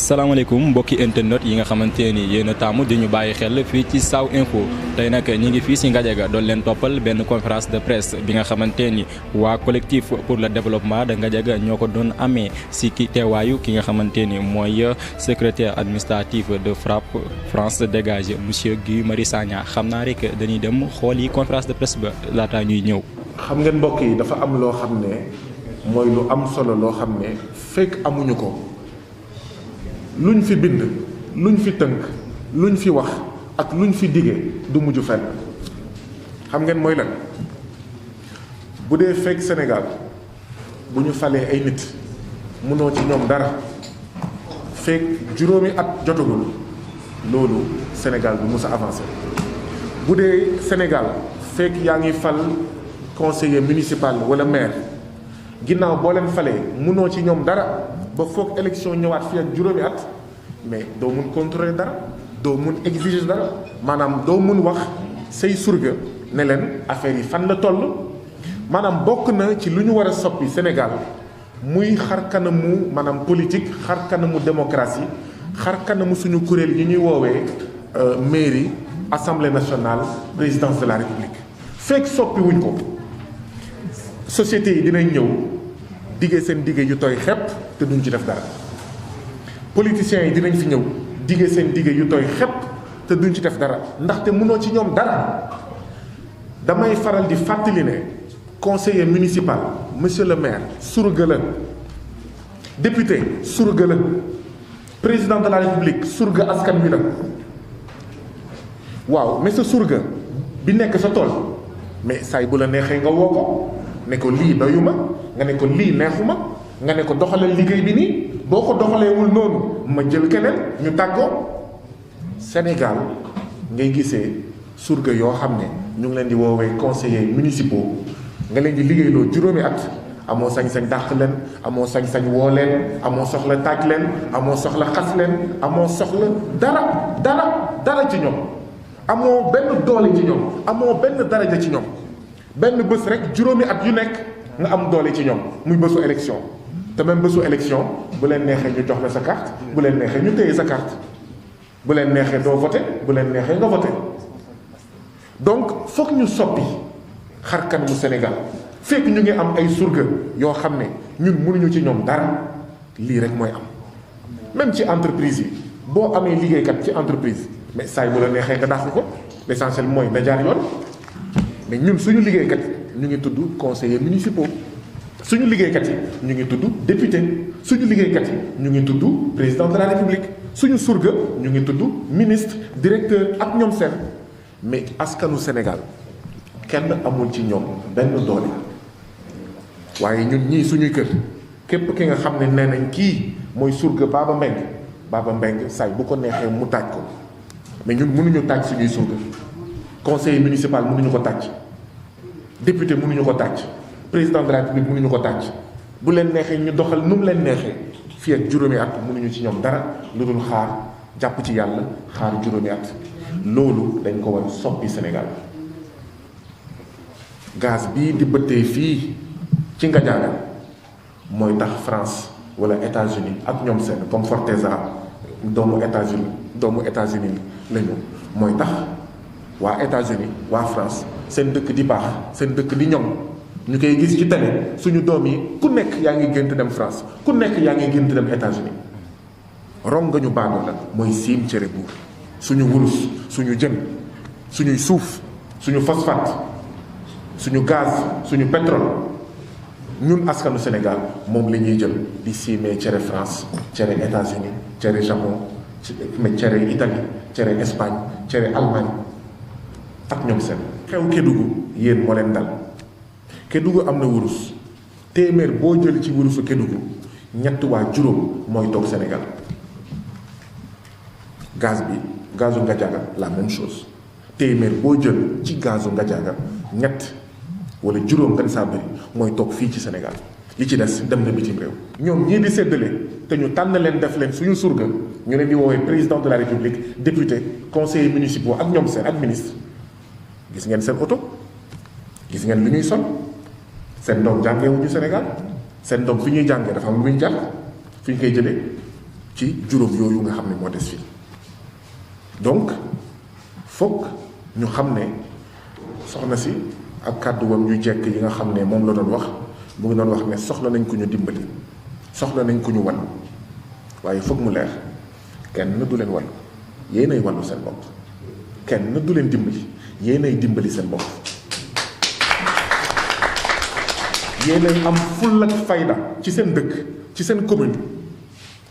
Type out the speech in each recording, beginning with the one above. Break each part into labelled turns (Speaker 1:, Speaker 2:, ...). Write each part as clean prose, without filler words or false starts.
Speaker 1: salaamaaleykum mbokki internet yi nga xamante ni yéen a taamu di ñu bàyyi xel fii ci Saw Info tey nag ñi ngi fii si Ngadiaga doon leen toppal benn conférence de presse bi nga xamante ni waa collectif pour le développement de Ngadiaga ñoo ko doon amee si ki teewaayu ki nga xamante ni mooy secrétaire administratif de FRAPP France Dégage monsieur Guy Marius Sagna xam naa rek dañuy dem xool yi conférence de presse ba laataa ñuy ñëw.
Speaker 2: xam ngeen mbokk yi dafa am loo xam ne mooy lu am solo loo xam ne fekk amuñu ko. luñ fi bind luñ fi tënk luñ fi wax ak luñ fi dige du mujj fenn xam ngeen mooy lan bu dee fekk Sénégal bu ñu falee ay nit mënoo ci ñoom dara fekk juróomi at jotagul loolu Sénégal du mus a avancé bu dee Sénégal fekk yaa ngi fal conseiller municipal wala maire ginnaaw boo leen falee mënoo ci ñoom dara ba foog élection ñëwaat fii ak juróomi at mais doo mun contrôler dara doo mun exiger dara maanaam doo mun wax say surga ne leen affaire yi fan la toll maanaam bokk na ci lu ñu war a soppi Sénégal muy xar kanamu maanaam politique xar kanamu démocratie xar kanamu suñu kuréel yi ñuy woowee mairie assemblée nationale présidence de la république fekk soppi wuñ ko société yi dinañ ñëw diggee seen diggee yu tooy xepp te duñ ci def dara politiciens yi dinañ fi ñëw diggee seen diggee yu tooy xepp te duñ ci def dara ndaxte mënoo ci ñoom dara damay faral di fàttali ne conseiller municipal monsieur le maire surga la député surga la président de la république surga askan wi la waaw mais sa surga bi nekk sa tool mais saay bu la neexee nga woo ko ne ko lii doyuma nga ne ko lii neexuma nga ne ko doxalal liggéey bi nii boo ko doxaleewul noonu ma jël keneen ñu tàggoo Sénégal ngay gisee surga yoo xam ne ñu ngi leen di woowee conseillers municipaux nga leen di liggéeyloo juróomi at amoo sañ-sañ dàq leen amoo sañ-sañ woo leen amoo soxla taaj leen amoo soxla xas leen amoo soxla dara ci ñoom amoo benn doole ci ñoom amoo benn daraja ci ñoom benn bés rek juróomi at yu nekk nga am doole ci ñoom muy bésu élection te même bésu élection bu leen neexee ñu jox la sa carte bu leen neexee ñu téye sa carte bu leen neexee doo voté bu leen neexee nga voté donc foog ñu soppi xar kanamu Sénégal fekk ñu ngi am ay surga yoo xam ne ñun mënuñu ci ñoom dara lii rek mooy am même ci entreprise yi boo amee liggéeykat ci entreprise mais saay bu la neexee nga dàq ko l'essentiel mooy na jaar yoon mais ñun suñu liggéeykat ñu ngi tudd conseillers municipaux suñu liggéeykat yi ñu ngi tudd député suñu liggéeykat yi ñu ngi tudd président de la république suñu surga ñu ngi tudd ministre directeur ak ñoom seen mais askanu Sénégal kenn amul ci ñoom benn doole waaye ñun ñii suñuy kër képp ki nga xam ne nee nañ kii mooy surga Baba Mbengue saay bu ko neexee mu taaj ko mais ñun mënuñu taaj suñuy surga conseiller municipal mënuñu ko tàcc député mënuñu ko tàcc président de la république mënuñu ko tàcc bu leen neexee ñu doxal nu mu leen neexee fii ak juróomi at mënuñu ci ñoom dara lu dul xaar jàpp ci yàlla xaar juróomi at loolu dañ ko war a soppi Sénégal gaz bii di bëttee fii ci Ngadiaga mooy tax France wala États-Unis ak ñoom seen comme Forteza doomu États-Unis lañu mooy tax waa États-Unis waa France seen dëkk di baax seen dëkk di ñoŋ ñu koy gis ci télé suñu doom yi ku nekk yaa ngi gént dem France ku nekk yaa ngi gént dem États-Unis rong nga ñu baandoo la mooy siim cere buur suñu wurus suñu jën suñuy suuf suñu phosphate suñu gaz suñu pétrole ñun askanu Sénégal moom la ñuy jël di siimee cere France cere États-Unis cere Japon cere Italie cere Espagne cere Allemagne ak ñoom seen xew Kédougou yéen moo leen dal Kédougou am na wurus téeméer boo jël ci wurusu Kédougou ñett waa juróom mooy toog Sénégal gaz bi gazu Ngadiaga la même chose téeméer boo jël ci gazu Ngadiaga ñett wala juróom gën saa bëri mooy toog fii ci Sénégal li ci des dem na bitim réew ñoom ñii di séddale te ñu tànn leen def leen suñu surga ñu leen di woowee président de la république député conseillers municipaux ak ñoom seen ak ministre gis ngeen seen oto gis ngeen li ñuy sol seen doom jàngee wuñu Sénégal seen doom fi ñuy jàngee dafa am lu ñuy jàng fi ñu koy jëlee ci juróom yooyu nga xam ne moo des fii. donc foog ñu xam ne soxna si ak kàdduwam yu jekk yi nga xam ne moom la doon wax mu ngi doon wax ne soxla nañ ko ñu dimbali soxla nañ ko ñu wan waaye foog mu leer kenn du leen wan yéenay wanu seen bopp kenn du leen dimbali yéenay dimbali seen bopp yéenay am full ak fayda ci seen dëkk ci seen commune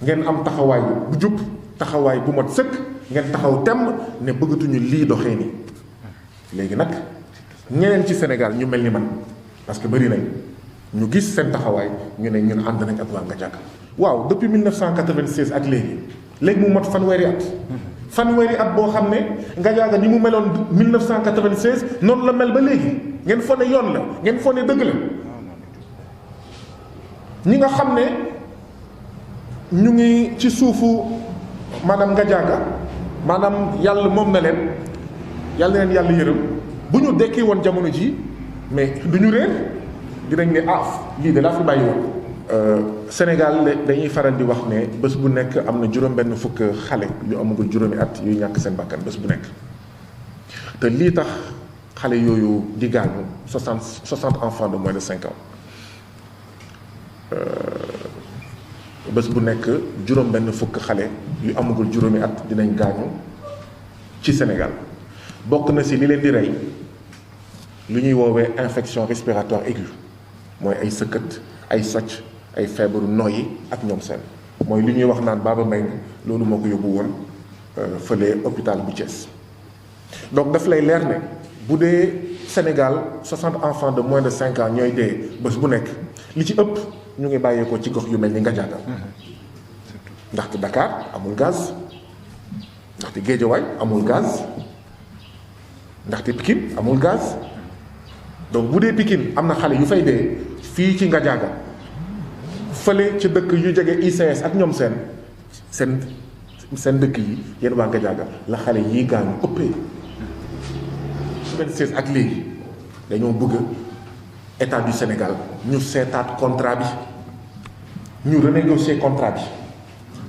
Speaker 2: ngeen am taxawaay bu jub taxawaay bu mat sëkk ngeen taxaw temm ne bëggatuñu lii doxee nii léegi nag ñeneen ci Sénégal ñu mel ni man parce que bëri nañ ñu gis seen taxawaay ñu ne ñun ànd nañ ak waa Ngadiaga waaw depuis 1996 ak léegi mu mat fanweeri at boo xam ne Ngadiaga ni mu meloon 1996 noonu la mel ba léegi ngeen fo ne yoon la ngeen fo ne dëgg la ñi nga xam ne ñu ngi ci suufu maanaam Ngadiaga maanaam yàlla moom na leen yàlla na leen yàlla yërëm bu ñu dekkee woon jamono ji mais du ñu réer dinañ ne lii de laa fi bàyyi woon. Sénégal dañuy faral di wax ne bés bu nekk am na juróom-benn fukk xale yu amagul juróomi at yuy ñàkk seen bakkan bés bu nekk te lii tax xale yooyu di gaañu 60 enfants de moins de 5 ans bés bu nekk juróom-benn fukk xale yu amagul juróomi at dinañ gaañu ci Sénégal bokk na si li leen di rey lu ñuy woowee infection respiratoire aiguë mooy ay sëkkët ay socc ay feebaru noyyi ak ñoom seen mooy li ñuy wax naan Baba Mbengue loolu moo ko yóbbu woon fële hôpital bu Thiès. donc daf lay leer ne bu dee Sénégal 60 enfants de moins de 5 ans ñooy dee bés bu nekk li ci ëpp ñu ngi bàyyeekoo ci gox yu mel ni Ngadiaga ndaxte Dakar amul gaz ndaxte Guédiawaye amul gaz ndaxte Pikine amul gaz donc bu dee Pikine am na xale yu fay dee fii ci Ngadiaga fële ci dëkk yu jege ICS ak ñoom seen dëkk yi yéen waa Ngadiaga la xale yii gaañu ëppee 26 ak léegi dañoo bëgg état du Sénégal ñu seetaat contrat bi ñu renégocier contrat bi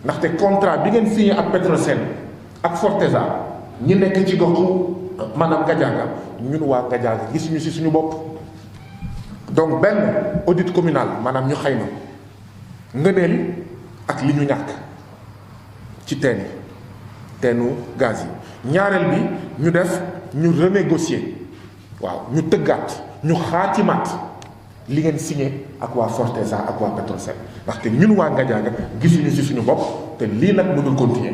Speaker 2: ndaxte contrat bi ngeen signé ak Petrosen ak Forteza ñi nekk ci goxu maanaam Ngadiaga ñun waa Ngadiaga gisuñu ci suñu bopp donc benn audit communal maanaam ñu xayma ngëneel ak li ñu ñàkk ci teenu gaz yi ñaareel bi ñu def ñu renégocier waaw ñu tëggaat ñu xaatimaat li ngeen signé ak waa Forteza ak waa Petrosen ndaxte ñun waa Ngadiaga gisuñu ci suñu bopp te lii nag mënul continuer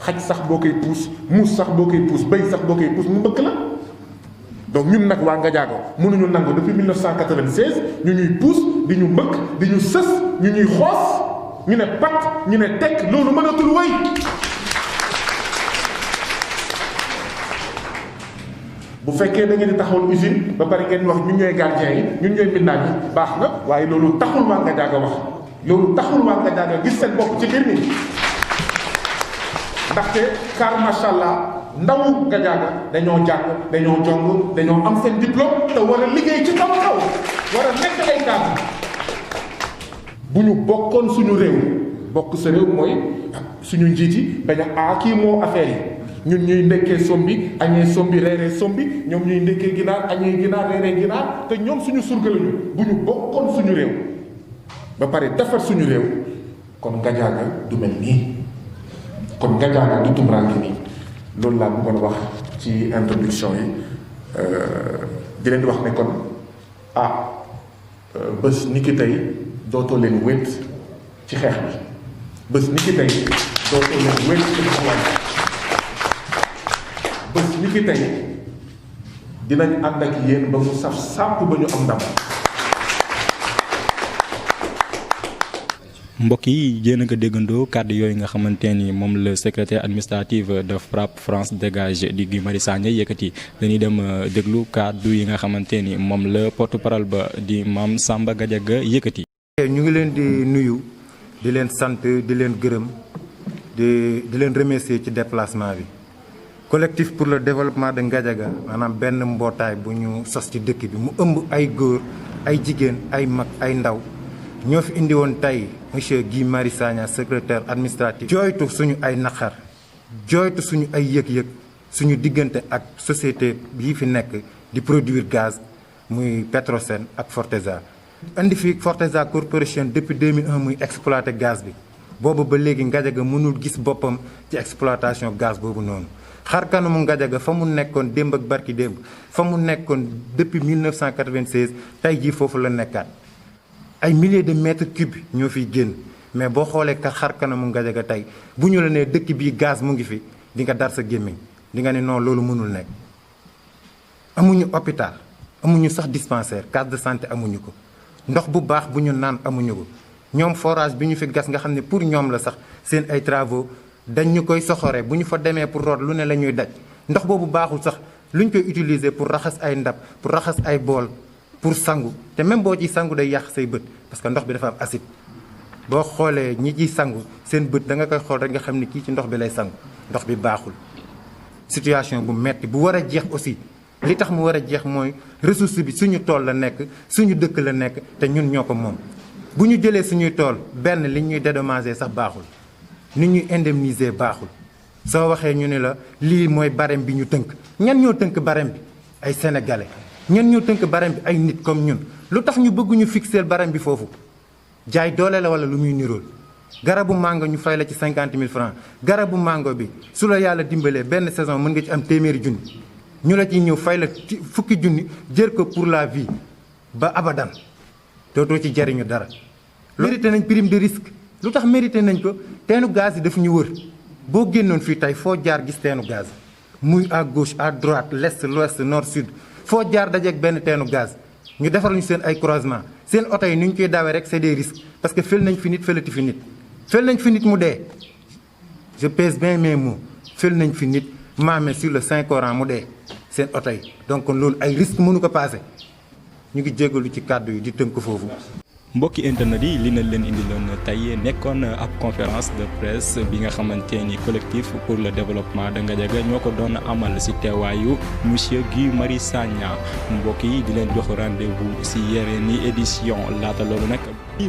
Speaker 2: xaj sax boo koy puus muus sax boo koy puus bëy sax boo koy puus mu mbëkk la donc ñun nag waa Ngadiaga mënuñu nangu depuis 1996 ñu ñuy puus di ñu mbëkk di ñu sës ñu ñuy xoos ñu ne pat ñu ne tekk loolu mënatul wéy bu fekkee da ngeen di taxawal usine ba pare ngeen wax ñun ñooy gardien yi ñun ñooy mbindaan yi baax na waaye loolu taxul waa Ngadiaga wax loolu taxul waa Ngadiaga gis seen bopp ci mbir mi ndaxte car macha allah ndawu Ngadiaga dañoo jàng dañoo jong dañoo am seen diplôme te war a liggéey ci kaw war a nekk ay cadre bu ñu bokkoon suñu réew bokk sa réew mooy suñu njiit yi bañ a kii moo affaire yi ñun ñuy ndekkee sombi añee sombi reeree sombi ñoom ñuy ndekkee ginaar añee ginaar reeree ginaar te ñoom suñu surga lañu bu ñu bokkoon suñu réew ba pare defar suñu réew kon Ngadiaga du mel nii kon Ngadiaga du tumuraanke nii loolu laa bëggoon wax ci introduction yi di leen di wax ne kon bés ni ki tey dootoo leen wét ci xeex bi bés ni ki tey dootoo leen wét ci taxawaay bés ni ki tey dinañ ànd ak yéen ba mu saf sàpp ba ñu am ndam.
Speaker 1: mbokk yi yéen a ko déggandoo kàddu yooyu nga xamante ni moom le secrétaire administratif de FRAPP France Dégage di Guy Marius Sagna yëkkati dañuy dem déglu kàddu yi nga xamante ni moom la porte-parole ba di Mame Samba Gadiaga yëkkati.
Speaker 3: ñu ngi leen di nuyu di leen sant di leen gërëm di leen remercier ci déplacement bi collectif pour le développement de Ngadiaga maanaam benn mbootaay bu ñu sos ci dëkk bi mu ëmb ay góor ay jigéen ay mag ay ndaw ñoo fi indi woon tey monsieur Guy Marius Sagna secrétaire administratif jooytu suñu ay naqar jooytu suñu ay yëg-yëg suñu diggante ak société yi fi nekk di produire gaz muy Petrosen ak Forteza. indi fi Forteza Corporation depuis 2001 muy exploité gaz bi boobu ba léegi Ngadiaga mënul gis boppam ci exploitation gaz boobu noonu xar kanamu Ngadiaga fa mu nekkoon démb ak barki démb fa mu nekkoon depuis 1996 tey jii foofu la nekkaat ay milliers de mètres cubes ñoo fiy génn mais boo xoolee ka xar kanamu Ngadiaga tey bu ñu la nee dëkk bii gaz mu ngi fi di nga dar sa gémmiñ di nga ne non loolu mënul nekk. amuñu hôpital amuñu sax dispensaire case de santé amuñu ko ndox bu baax bu ñu naan amuñu ko ñoom forage bi ñu fi gas nga xam ne pour ñoom la sax seen ay travaux dañ ñu koy soxore bu ñu fa demee pour root lu ne la ñuy daj ndox boobu baaxul sax lu ñu koy utiliser pour raxas ay ndab pour raxas ay bool pour sangu te même boo ciy sangu day yàq say bët parce que ndox bi dafa am acide boo xoolee ñi ciy sangu seen bët da nga koy xool rek nga xam ne kii ci ndox bi lay sangu ndox bi baaxul. situation bu metti bu war a jeex aussi li tax mu war a jeex mooy ressource bi suñu tool la nekk suñu dëkk la nekk te ñun ñoo ko moom bu ñu jëlee suñuy tool benn li ñuy dédommager sax baaxul ni ñuy indemniser baaxul soo waxee ñu ne la lii mooy barème bi ñu tënk ñan ñoo tënk barème bi ay sénégalais ñan ñoo tënk barème bi ay nit comme ñun lu tax ñu bëgg ñu fixer barème bi foofu jaay doole la wala lu muy nirool garabu mango ñu fay la ci 50 000 francs garabu mango bi su la yàlla dimbalee benn saison mën nga ci am téeméeri junni ñu la ci ñëw fay la fukki junni jël ko pour la vie ba abadan dootoo ci jariñu dara. mérité nañ prime de risque lu tax mérité nañ ko teenu gaz yi daf ñu wër boo génnoon fii tey foo jaar gis teenu gaz muy à gauche à droite l'est l'ouest nord sud foo jaar dajeeg benn teenu gaz ñu defar ñu seen ay croisement seen oto yi ni ñu koy dawee rek c'est des risques parce que fel nañ fi nit felati fi nit fel nañ fi nit mu dee je pèse bien mes mots fel nañ fi nit maame sur le Saint Coran mu dee seen oto yi donc loolu ay risques mënu ko passé ñu ngi jégalu ci kàddu yi di tënk foofu.
Speaker 1: mbokki internet yi li na leen indiloon tey nekkoon ab conférence de presse bi nga xamante ni collectif pour le développement de Ngadiaga ñoo ko doon amal ci teewaayu monsieur Guy Marius Sagna mbokk yi di leen jox rendez-vous ci yeneeni édition laata loolu nag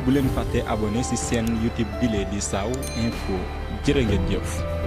Speaker 1: bu leen fàtte abonné ci seen YouTube bile di Saw Info jërë ngeen jëf.